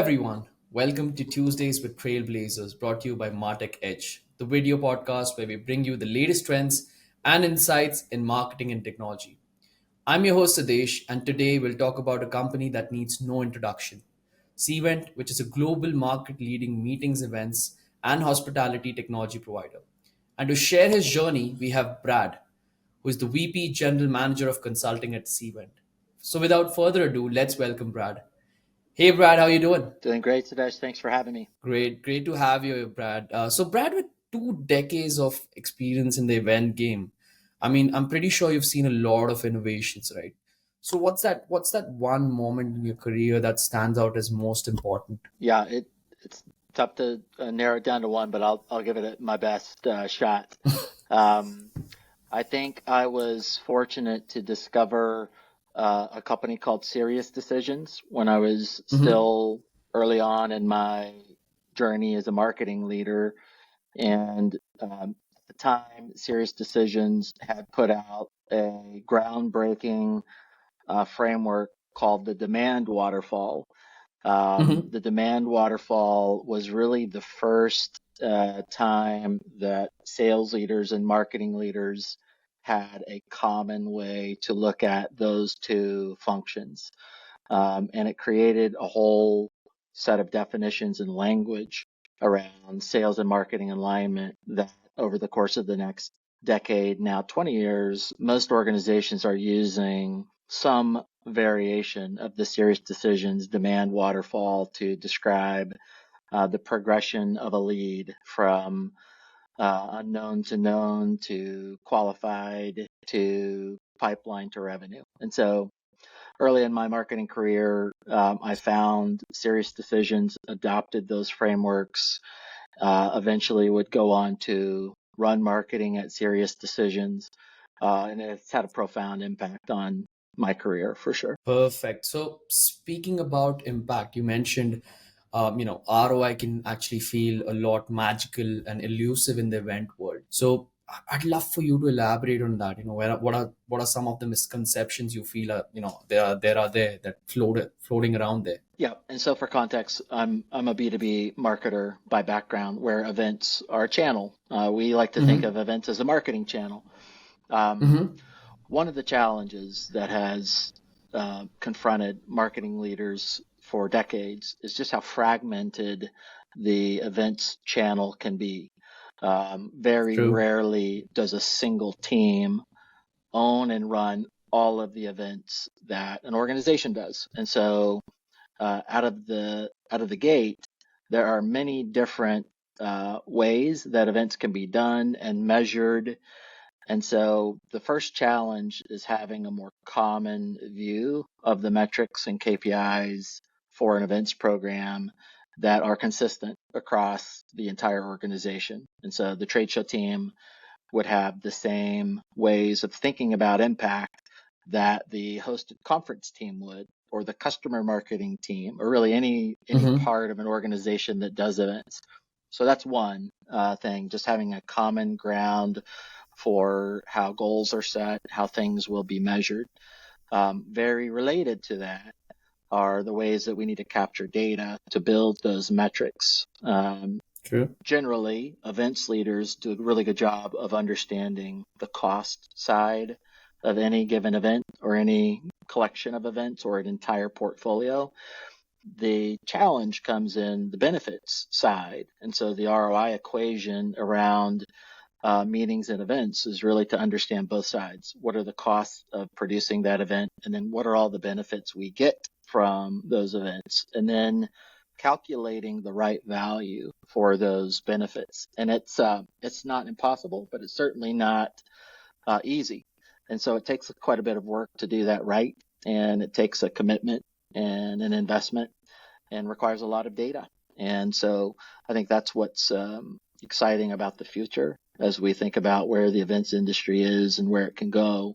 everyone. Welcome to Tuesdays with Trailblazers, brought to you by Martech Edge, the video podcast where we bring you the latest trends and insights in marketing and technology. I'm your host, Sadesh, and today we'll talk about a company that needs no introduction Cvent, which is a global market leading meetings, events, and hospitality technology provider. And to share his journey, we have Brad, who is the VP General Manager of Consulting at Cvent. So without further ado, let's welcome Brad. Hey, Brad, how you doing? Doing great, Sudesh. Thanks for having me. Great to have you, Brad. Brad, with 2 decades of experience in the event game, I mean, I'm pretty sure you've seen a lot of innovations, right? So, what's that one moment in your career that stands out as most important? Yeah, it's tough to narrow it down to one, but I'll give it my best shot. Um, I think I was fortunate to discover a company called Serious Decisions when I was Mm-hmm. still early on in my journey as a marketing leader. And at the time, Serious Decisions had put out a groundbreaking framework called the Demand Waterfall. Mm-hmm. The demand waterfall was really the first time that sales leaders and marketing leaders had a common way to look at those two functions. And it created a whole set of definitions and language around sales and marketing alignment that over the course of the next decade, now 20 years, most organizations are using some variation of the Serious Decisions demand waterfall to describe the progression of a lead from unknown to known to qualified to pipeline to revenue. And so early in my marketing career, I found Serious Decisions adopted those frameworks, eventually would go on to run marketing at Serious Decisions. And it's had a profound impact on my career for sure. Perfect. So, speaking about impact, you mentioned, ROI can actually feel a lot magical and elusive in the event world. So, I'd love for you to elaborate on that. What are some of the misconceptions you feel are, there that floating around there? Yeah, and so for context, I'm a B2B marketer by background, where events are a channel. We like to think Mm-hmm. of events as a marketing channel. Um, Mm-hmm. One of the challenges that has confronted marketing leaders for decades is just how fragmented the events channel can be. Very True. rarely does a single team own and run all of the events that an organization does. And so out of the gate, there are many different ways that events can be done and measured. And so the first challenge is having a more common view of the metrics and KPIs for an events program that are consistent across the entire organization. And so the trade show team would have the same ways of thinking about impact that the hosted conference team would, or the customer marketing team, or really any Mm-hmm. part of an organization that does events. So that's one thing, just having a common ground for how goals are set, how things will be measured. Very related to that are the ways that we need to capture data to build those metrics. True. Generally, events leaders do a really good job of understanding the cost side of any given event or any collection of events or an entire portfolio. The challenge comes in the benefits side. And so the ROI equation around meetings and events is really to understand both sides. What are the costs of producing that event? And then what are all the benefits we get from those events? And then calculating the right value for those benefits. And it's not impossible, but it's certainly not easy. And so it takes quite a bit of work to do that right. And it takes a commitment and an investment and requires a lot of data. And so I think that's what's exciting about the future as we think about where the events industry is and where it can go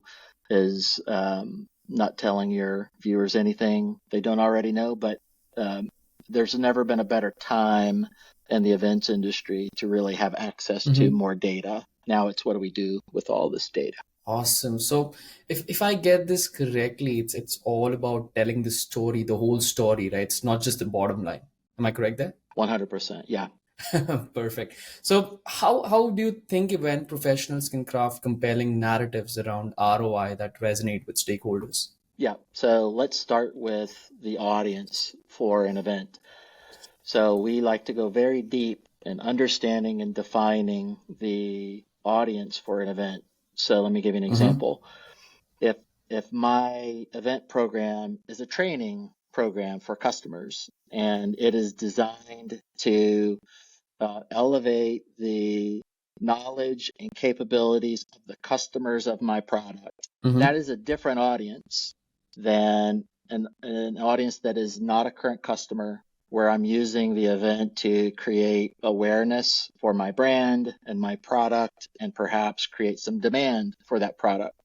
is not telling your viewers anything they don't already know, but um, there's never been a better time in the events industry to really have access to Mm-hmm. more data. Now it's what do we do with all this data? Awesome. So if I get this correctly, it's all about telling the story, the whole story, right? It's not just the bottom line. Am I correct there? 100%. Yeah. Perfect. So, how do you think event professionals can craft compelling narratives around ROI that resonate with stakeholders? Yeah. So let's start with the audience for an event. So we like to go very deep in understanding and defining the audience for an event. So let me give you an Mm-hmm. example. If if my event program is a training program for customers and it is designed to elevate the knowledge and capabilities of the customers of my product, Mm-hmm. that is a different audience than an audience that is not a current customer, where I'm using the event to create awareness for my brand and my product and perhaps create some demand for that product.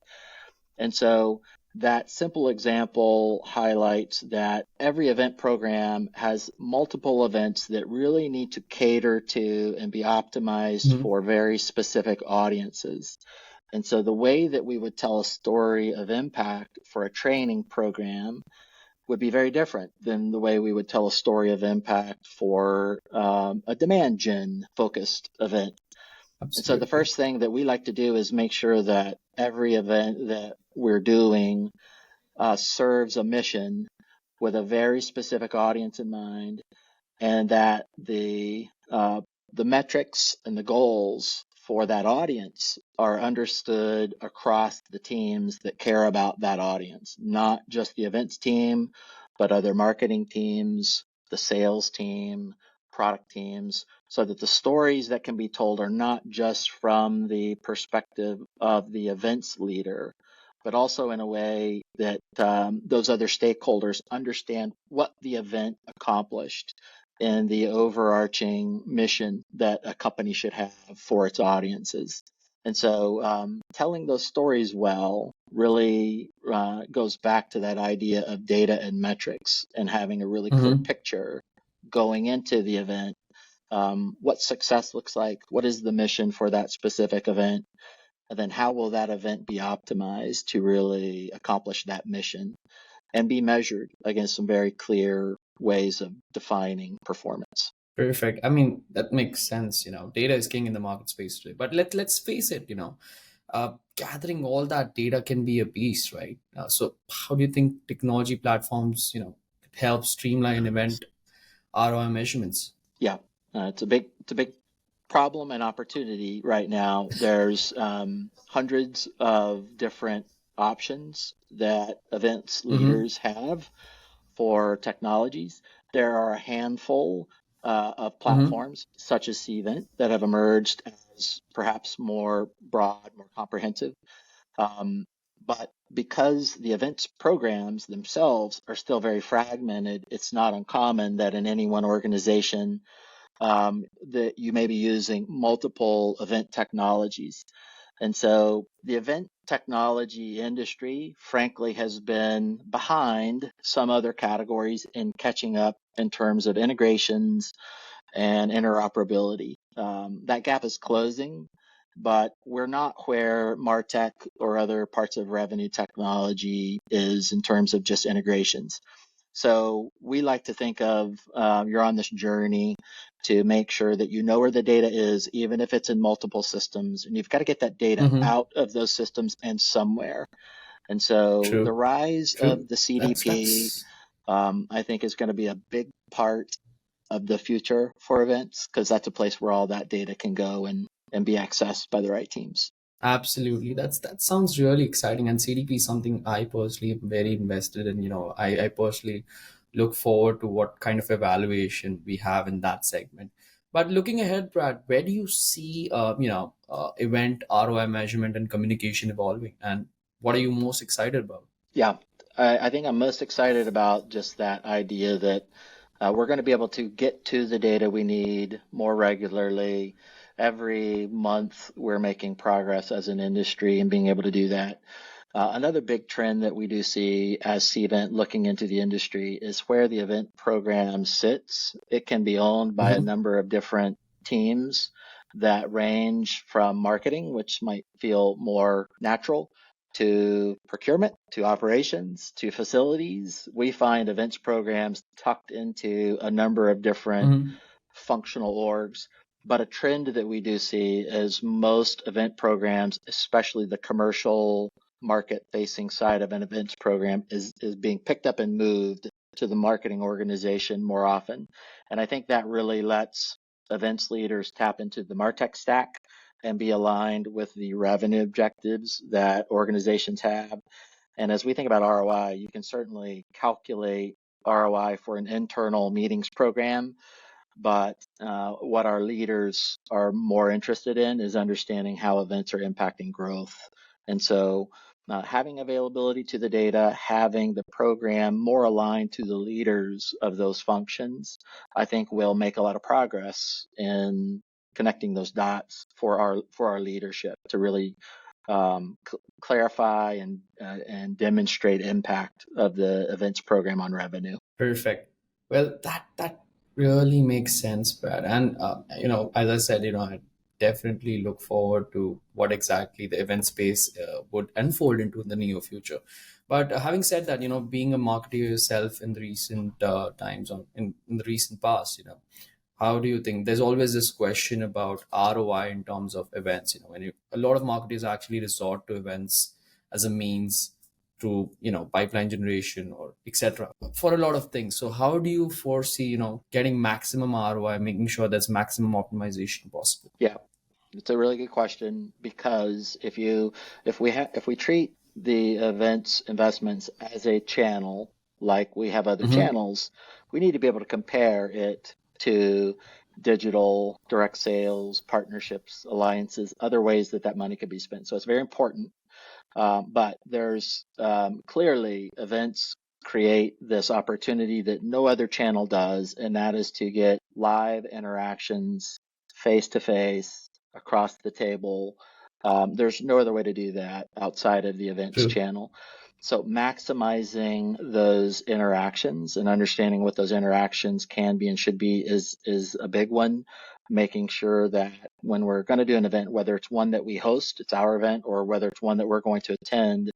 And so that simple example highlights that every event program has multiple events that really need to cater to and be optimized Mm-hmm. for very specific audiences. And so the way that we would tell a story of impact for a training program would be very different than the way we would tell a story of impact for a demand gen focused event. And so the Absolutely. first thing that we like to do is make sure that every event that we're doing serves a mission with a very specific audience in mind, and that the metrics and the goals for that audience are understood across the teams that care about that audience, not just the events team, but other marketing teams, the sales team, product teams, so that the stories that can be told are not just from the perspective of the events leader, but also in a way that those other stakeholders understand what the event accomplished and the overarching mission that a company should have for its audiences. And so telling those stories well really goes back to that idea of data and metrics and having a really clear Mm-hmm. picture going into the event. What success looks like, what is the mission for that specific event, and then how will that event be optimized to really accomplish that mission and be measured against some very clear ways of defining performance. Perfect. I mean, that makes sense. Data is king in the market space today. But let's face it. Gathering all that data can be a beast, right? So, how do you think technology platforms, help streamline event ROI measurements? Yeah, it's a big problem and opportunity right now. There's hundreds of different options that events Mm-hmm. leaders have for technologies. There are a handful of Mm-hmm. platforms such as Cvent that have emerged as perhaps more broad, more comprehensive. Um, but because the events programs themselves are still very fragmented, it's not uncommon that in any one organization that you may be using multiple event technologies. And so the event technology industry, frankly, has been behind some other categories in catching up in terms of integrations and interoperability. That gap is closing, but we're not where MarTech or other parts of revenue technology is in terms of just integrations. So we like to think of you're on this journey to make sure that you know where the data is, even if it's in multiple systems, and you've got to get that data Mm-hmm. out of those systems and somewhere. And so the True. rise True. of the That's CDP, that's I think, is going to be a big part of the future for events because that's a place where all that data can go and be accessed by the right teams. Absolutely. That sounds really exciting. And CDP is something I personally am very invested in. I personally look forward to what kind of evaluation we have in that segment. But looking ahead, Brad, where do you see event ROI measurement and communication evolving? And what are you most excited about? Yeah, I think I'm most excited about just that idea that we're going to be able to get to the data we need more regularly. Every month, we're making progress as an industry and being able to do that. Another big trend that we do see as Cvent looking into the industry is where the event program sits. It can be owned by a Mm-hmm. number of different teams that range from marketing, which might feel more natural, to procurement, to operations, to facilities. We find events programs tucked into a number of different Hmm. functional orgs. But a trend that we do see is most event programs, especially the commercial market facing side of an events program, is being picked up and moved to the marketing organization more often. And I think that really lets events leaders tap into the MarTech stack and be aligned with the revenue objectives that organizations have. And as we think about ROI, you can certainly calculate ROI for an internal meetings program, but what our leaders are more interested in is understanding how events are impacting growth. And so having availability to the data, having the program more aligned to the leaders of those functions, I think will make a lot of progress in connecting those dots for our leadership to really clarify and demonstrate impact of the events program on revenue. Perfect. Well, that really makes sense, Brad. And as I said, I definitely look forward to what exactly the event space would unfold into in the near future. But having said that, being a marketer yourself in the recent times, or in the recent past, how do you think there's always this question about ROI in terms of events? A lot of marketers actually resort to events as a means to pipeline generation or etc for a lot of things. So how do you foresee getting maximum ROI, making sure there's maximum optimization possible? Yeah, it's a really good question because if we treat the events investments as a channel like we have other Hmm. channels, we need to be able to compare it to digital direct sales, partnerships, alliances, other ways that that money could be spent. So it's very important. But there's clearly events create this opportunity that no other channel does, and that is to get live interactions face to face across the table. There's no other way to do that outside of the events True. channel. So maximizing those interactions and understanding what those interactions can be and should be is a big one. Making sure that when we're going to do an event, whether it's one that we host, it's our event, or whether it's one that we're going to attend,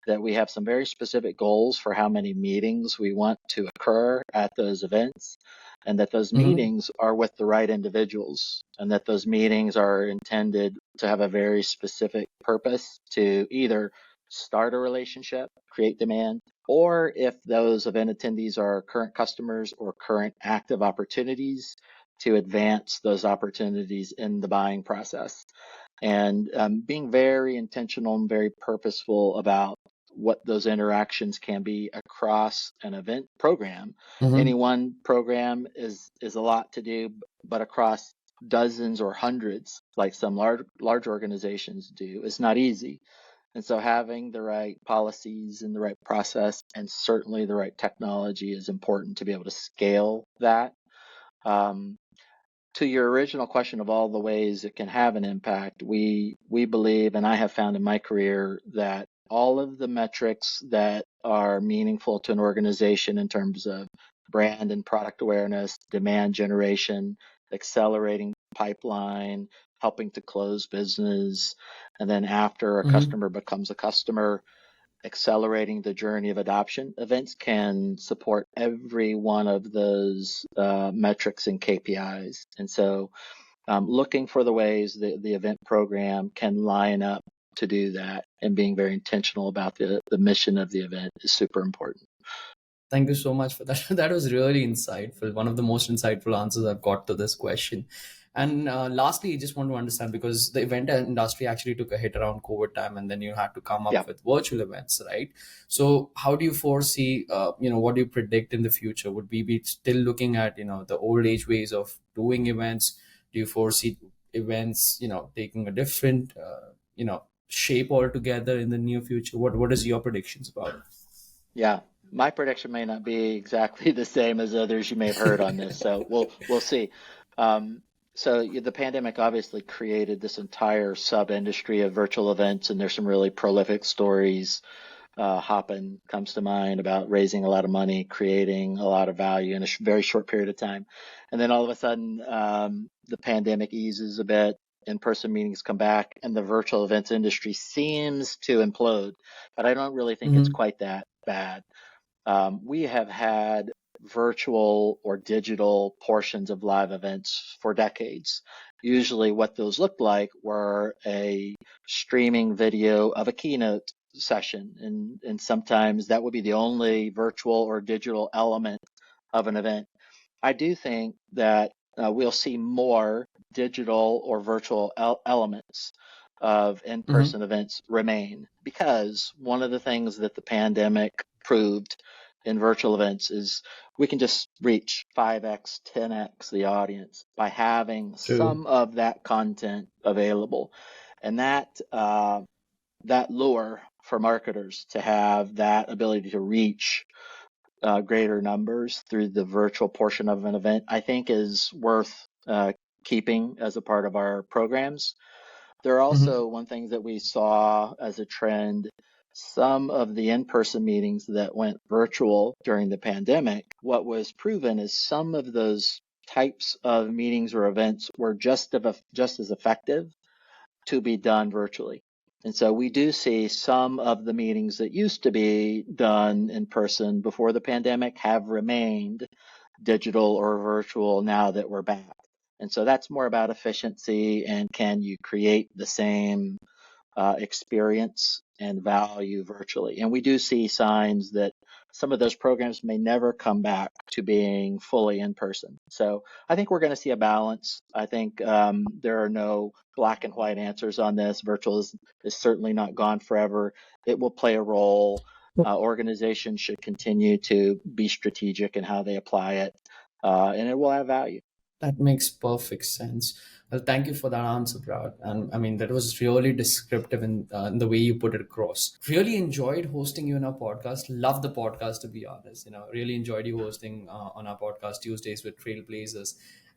that we have some very specific goals for how many meetings we want to occur at those events, and that those Hmm. meetings are with the right individuals, and that those meetings are intended to have a very specific purpose to either start a relationship, create demand, or if those event attendees are current customers or current active opportunities, to advance those opportunities in the buying process. And being very intentional and very purposeful about what those interactions can be across an event program. Any Hmm. one program is a lot to do, but across dozens or hundreds, like some large organizations do, is not easy. And so having the right policies and the right process and certainly the right technology is important to be able to scale that. Um, to your original question of all the ways it can have an impact, we believe, and I have found in my career, that all of the metrics that are meaningful to an organization in terms of brand and product awareness, demand generation, accelerating pipeline, helping to close business, and then after a Hmm. customer becomes a customer, accelerating the journey of adoption. Events can support every one of those metrics and KPIs. And so looking for the ways that the event program can line up to do that and being very intentional about the mission of the event is super important. Thank you so much for that. That was really insightful. One of the most insightful answers I've got to this question. And lastly, I just want to understand, because the event industry actually took a hit around COVID time, and then you had to come up Yeah. with virtual events, right? So, how do you foresee, what do you predict in the future? Would we be still looking at, the old age ways of doing events? Do you foresee events, taking a different, shape altogether in the near future? What is your predictions about Yeah. My prediction may not be exactly the same as others you may have heard on this, so we'll see. Um, the pandemic obviously created this entire sub-industry of virtual events, and there's some really prolific stories. Hopin comes to mind about raising a lot of money, creating a lot of value in a very short period of time, and then all of a sudden the pandemic eases a bit. in-person meetings come back and the virtual events industry seems to implode, but I don't really think it's Hmm. quite that bad. We have had virtual or digital portions of live events for decades. Usually, what those looked like were a streaming video of a keynote session, and sometimes that would be the only virtual or digital element of an event. I do think that we'll see more digital or virtual elements of Hmm. in-person events remain, because one of the things that the pandemic proved in virtual events is we can just reach 5x, 10x the audience by having True. some of that content available. And that lure for marketers to have that ability to reach greater numbers through the virtual portion of an event, I think is worth keeping as a part of our programs. There are Hmm. also one thing that we saw as a trend. Some of the in-person meetings that went virtual during the pandemic, what was proven is some of those types of meetings or events were just as effective to be done virtually. And so we do see some of the meetings that used to be done in person before the pandemic have remained digital or virtual now that we're back. And so that's more about efficiency and can you create the same experience and value virtually. And we do see signs that some of those programs may never come back to being fully in person. So I think we're going to see a balance. I think there are no black and white answers on this. Virtual is certainly not gone forever. It will play a role. Organizations should continue to be strategic in how they apply it, and it will have value. That makes perfect sense. Well, thank you for that answer, Brad. And I mean, that was really descriptive in the way you put it across. Really enjoyed hosting you on our podcast. Love the podcast, to be honest. Really enjoyed you hosting on our podcast Tuesdays with Trailblazers.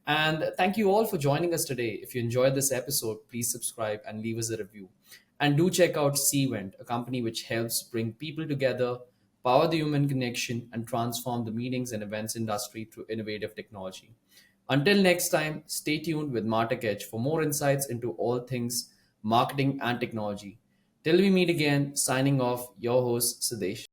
And thank you all for joining us today. If you enjoyed this episode, please subscribe and leave us a review. And do check out Cvent, a company which helps bring people together, power the human connection, and transform the meetings and events industry through innovative technology. Until next time, stay tuned with Martech Edge for more insights into all things marketing and technology. Till we meet again, signing off, your host, Sidesh.